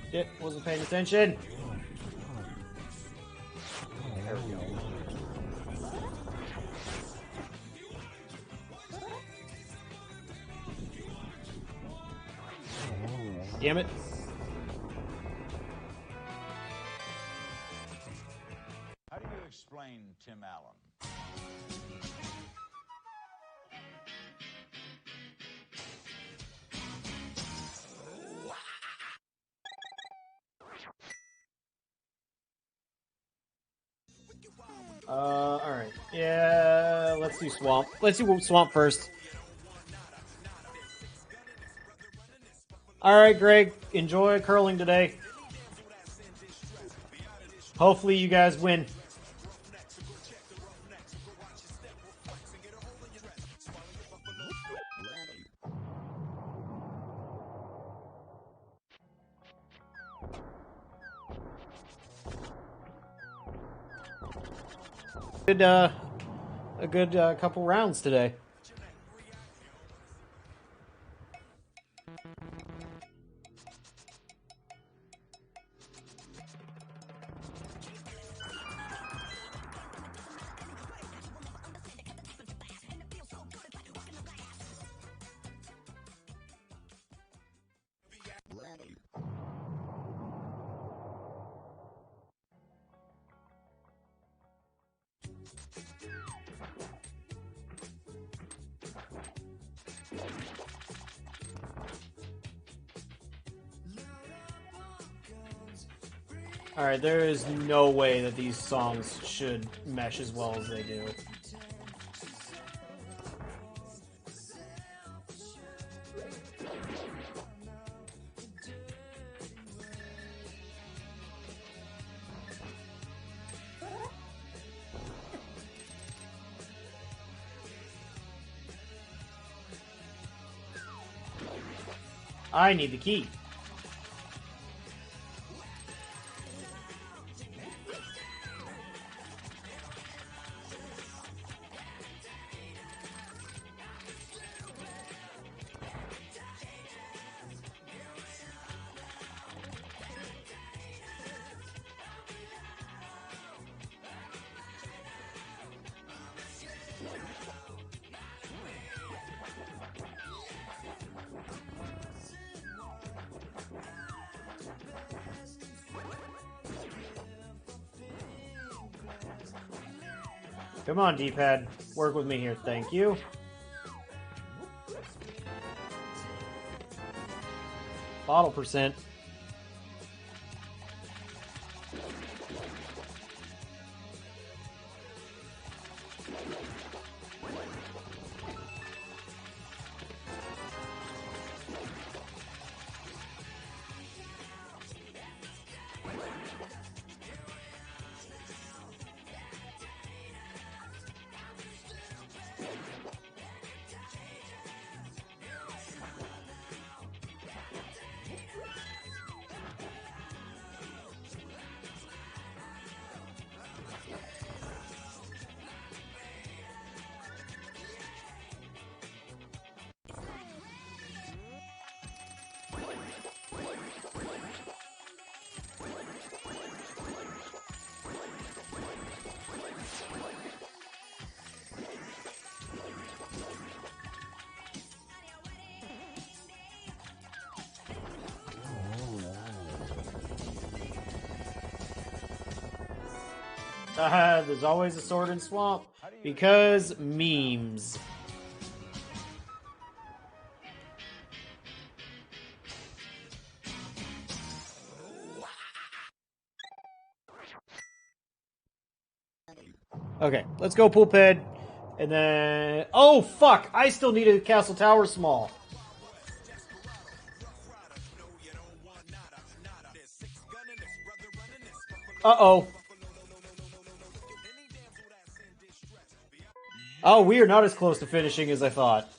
Shit, wasn't paying attention. There we go. Damn it. How do you explain Tim Allen? Alright. Yeah, let's do Swamp. Let's do Swamp first. Alright, Greg. Enjoy curling today. Hopefully you guys win. A good couple rounds today. Alright, there is no way that these songs should mesh as well as they do. I need the key. Come on, D-pad. Work with me here. Thank you. Bottle percent. There's always a sword in swamp. Because memes. Okay, let's go Poolped. And then... Oh, fuck! I still need a Castle Tower small. Uh-oh. Oh, we are not as close to finishing as I thought.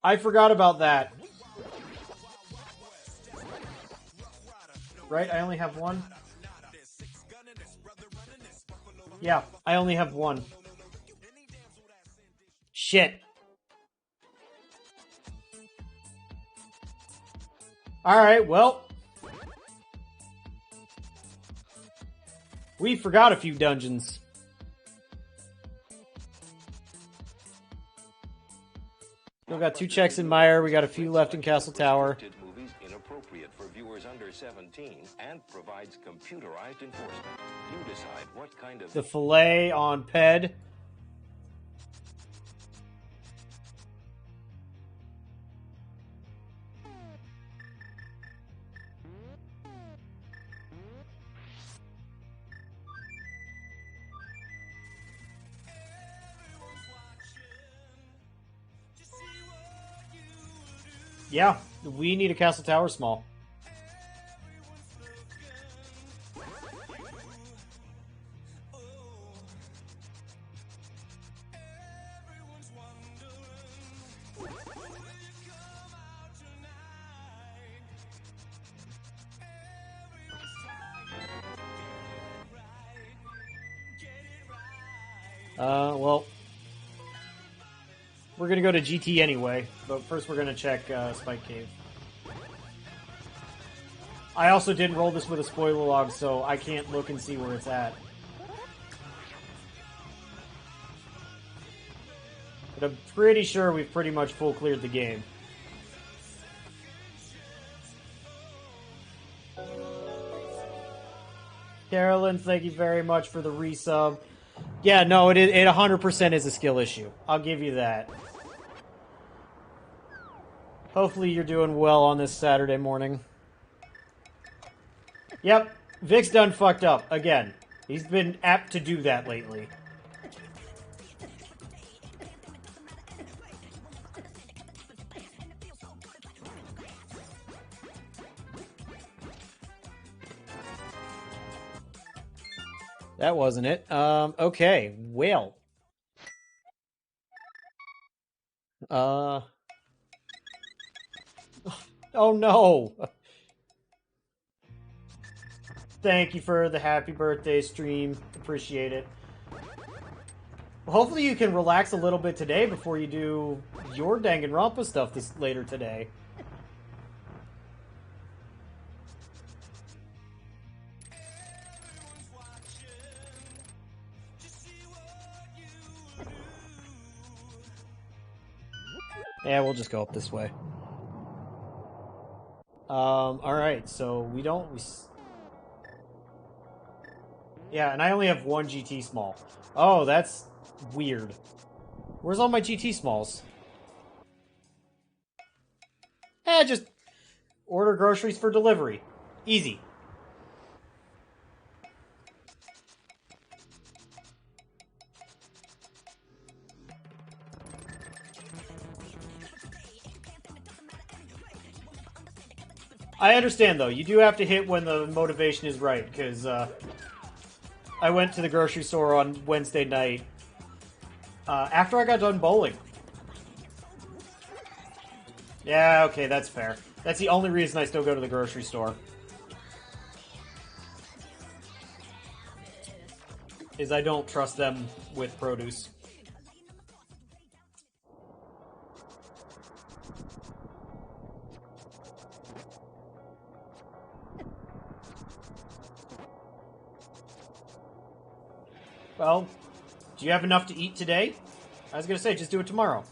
I forgot about that. Right? I only have one? Yeah, I only have one. Shit. Alright, well. We forgot a few dungeons. Still got 2 checks in Mire. We got a few left in Castle Tower. Movies inappropriate for viewers under 17 and provides computerized enforcement. You decide what kind of... The fillet on Ped. Yeah, we need a Castle Tower small. Well, we're gonna go to GT anyway, but first we're gonna check Spike Cave. I also didn't roll this with a spoiler log, so I can't look and see where it's at. But I'm pretty sure we've pretty much full cleared the game. Carolyn, thank you very much for the resub. Yeah, no, it 100% is a skill issue. I'll give you that. Hopefully you're doing well on this Saturday morning. Yep, Vic's done fucked up, again. He's been apt to do that lately. That wasn't it. Okay, well. Oh no! Thank you for the happy birthday stream. Appreciate it. Well, hopefully you can relax a little bit today before you do your Danganronpa stuff this later today. Yeah, we'll just go up this way. Alright, so we don't... Yeah, and I only have one GT small. Oh, that's weird. Where's all my GT smalls? Just order groceries for delivery. Easy. I understand, though. You do have to hit when the motivation is right, because I went to the grocery store on Wednesday night after I got done bowling. Yeah, okay, that's fair. That's the only reason I still go to the grocery store. Is I don't trust them with produce. Well, do you have enough to eat today? I was gonna say, just do it tomorrow.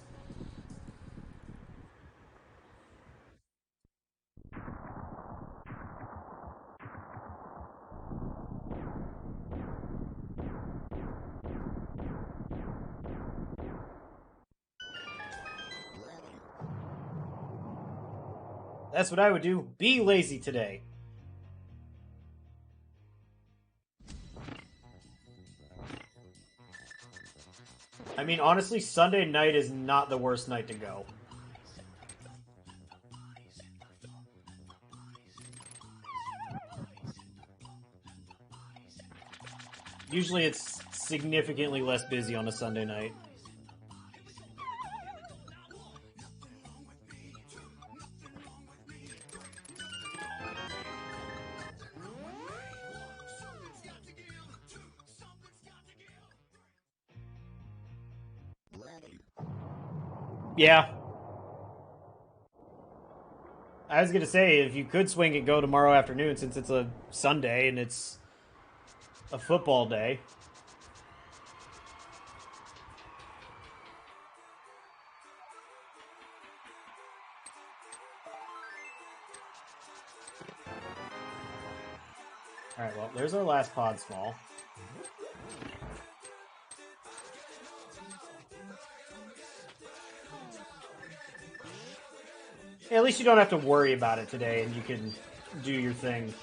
That's what I would do. Be lazy today. I mean, honestly, Sunday night is not the worst night to go. Usually it's significantly less busy on a Sunday night. Yeah. I was gonna say, if you could swing it, go tomorrow afternoon, since it's a Sunday and it's a football day. Alright, well, there's our last pod small. Yeah, at least you don't have to worry about it today, and you can do your thing.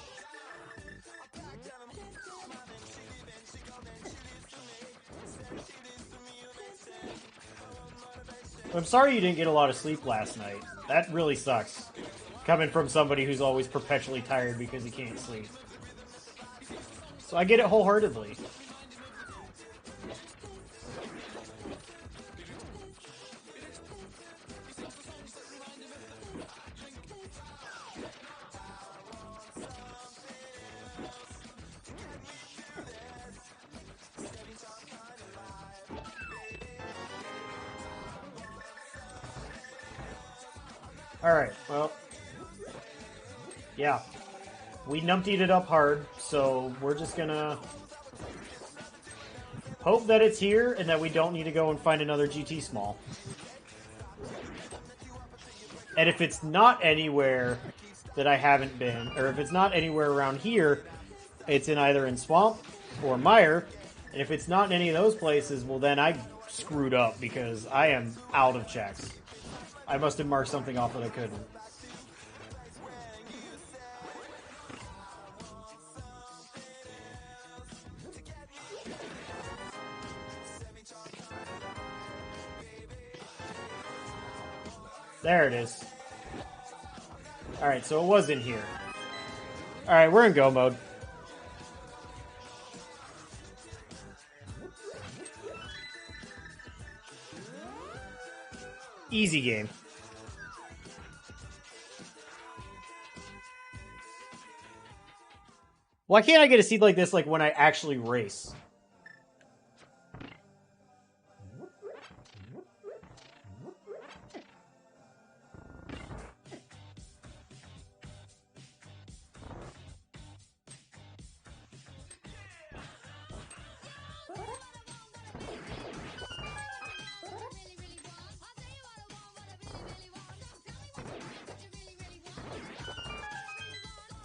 I'm sorry you didn't get a lot of sleep last night. That really sucks. Coming from somebody who's always perpetually tired because he can't sleep. So I get it wholeheartedly. Alright, well, yeah, we numptied it up hard, so we're just gonna hope that it's here and that we don't need to go and find another GT small. And if it's not anywhere that I haven't been, or if it's not anywhere around here, it's either in Swamp or Mire, and if it's not in any of those places, well then I screwed up because I am out of checks. I must have marked something off that I couldn't. There it is. Alright, so it was in here. Alright, we're in go mode. Easy game. Why can't I get a seed like this, like, when I actually race?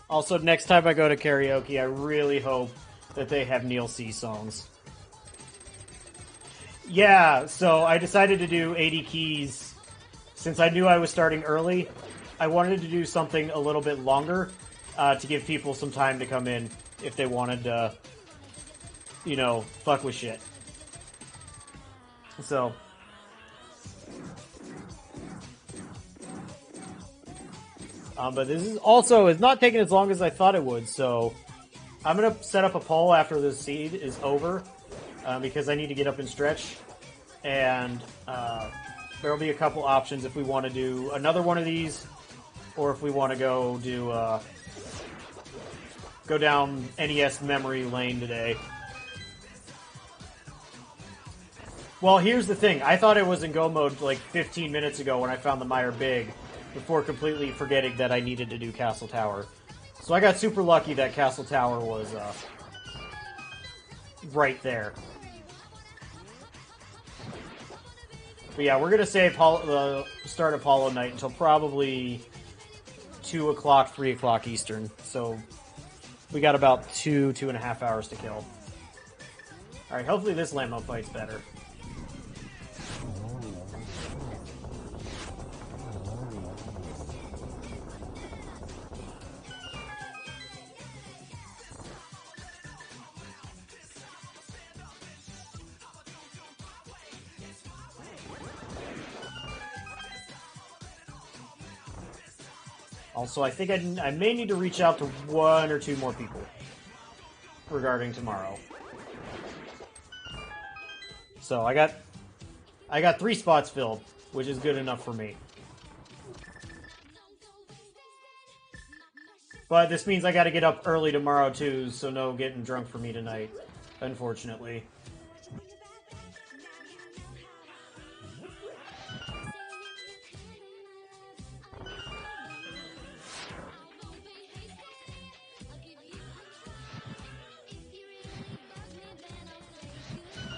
Also, next time I go to karaoke, I really hope that they have Neil C. songs. Yeah, so I decided to do 80 keys. Since I knew I was starting early, I wanted to do something a little bit longer to give people some time to come in if they wanted to, you know, fuck with shit. So... but this is also, it's not taking as long as I thought it would, so I'm going to set up a poll after this seed is over, because I need to get up and stretch, and there will be a couple options if we want to do another one of these, or if we want to go do, go down NES memory lane today. Well, here's the thing, I thought it was in go mode like 15 minutes ago when I found the Mire Big, before completely forgetting that I needed to do Castle Tower. So I got super lucky that Castle Tower was right there. But yeah, we're going to save the start of Hollow Knight until probably 2 o'clock, 3 o'clock Eastern. So we got about 2.5 hours to kill. Alright, hopefully this Lambo fight's better. Also, I think I may need to reach out to 1 or 2 more people regarding tomorrow. So I got 3 spots filled, which is good enough for me. But this means I gotta get up early tomorrow too, so no getting drunk for me tonight, unfortunately.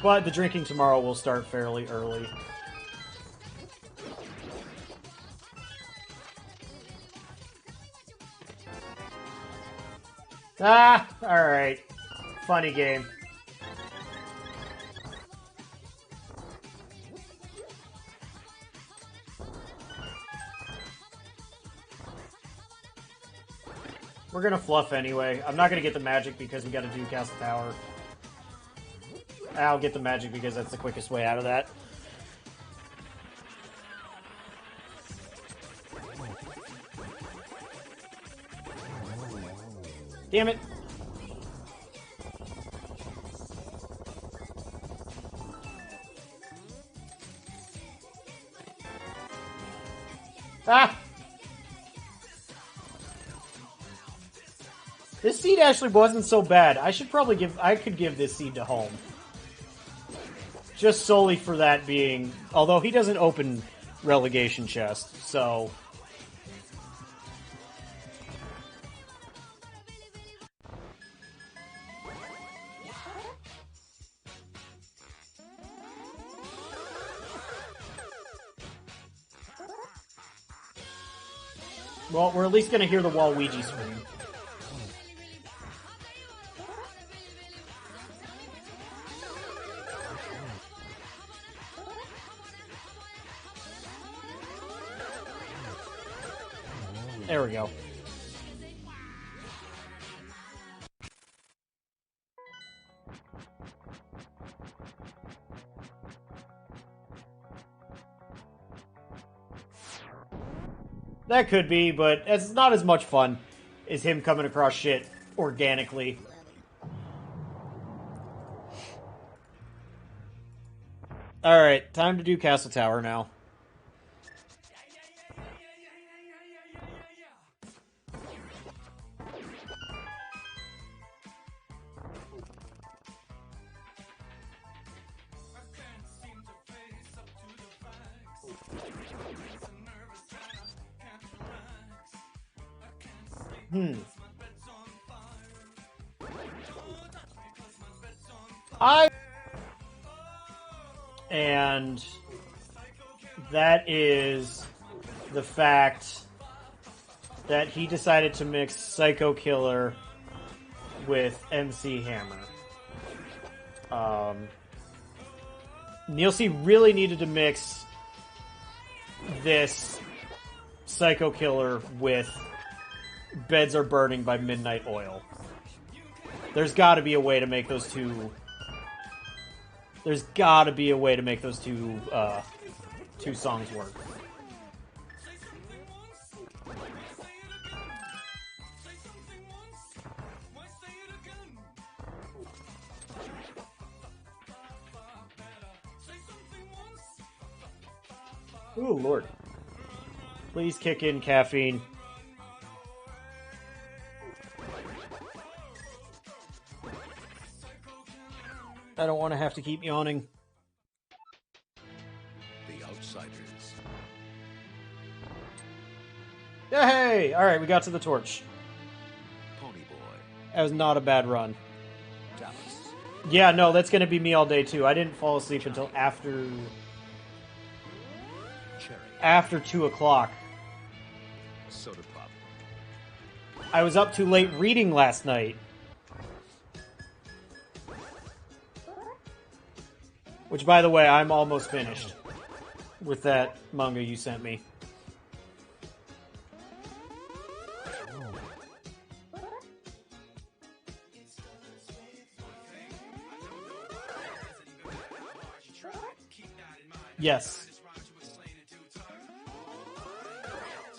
But the drinking tomorrow will start fairly early. Ah, alright. Funny game. We're gonna fluff anyway. I'm not gonna get the magic because we gotta do Castle Tower. I'll get the magic because that's the quickest way out of that. Damn it. Ah! This seed actually wasn't so bad. I could give this seed to Home. Just solely for that being... Although he doesn't open relegation chest, so... Well, we're at least gonna hear the Waluigi scream. There we go. That could be, but it's not as much fun as him coming across shit organically. Alright, time to do Castle Tower now. And that is the fact that he decided to mix Psycho Killer with MC Hammer. Nielsen really needed to mix this Psycho Killer with Beds Are Burning by Midnight Oil. There's got to be a way to make those two... There's got to be a way to make those two songs work. Ooh, Lord. Please kick in caffeine. I don't want to have to keep yawning. The Outsiders. Hey! Alright, we got to the torch. Pony Boy. That was not a bad run. Dallas. Yeah, no, that's going to be me all day, too. I didn't fall asleep until after... Cherry. After 2 o'clock. Soda Pop. I was up too late reading last night. Which, by the way, I'm almost finished with that manga you sent me. Yes.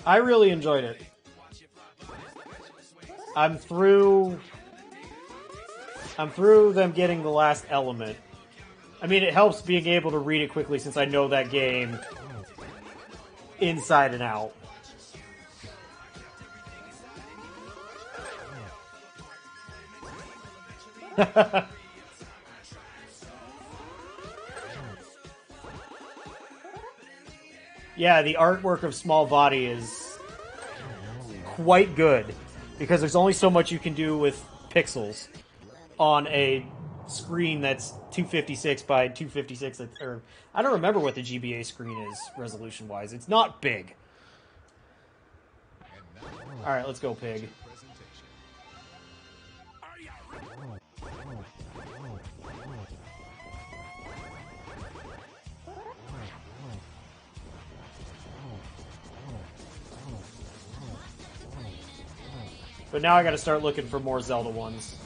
I really enjoyed it. I'm through them getting the last element. I mean, it helps being able to read it quickly since I know that game inside and out. Yeah, the artwork of Small Body is quite good because there's only so much you can do with pixels on a screen that's 256 by 256. Or I don't remember what the GBA screen is resolution-wise. It's not big. All right, let's go, Pig. But now I gotta start looking for more Zelda ones.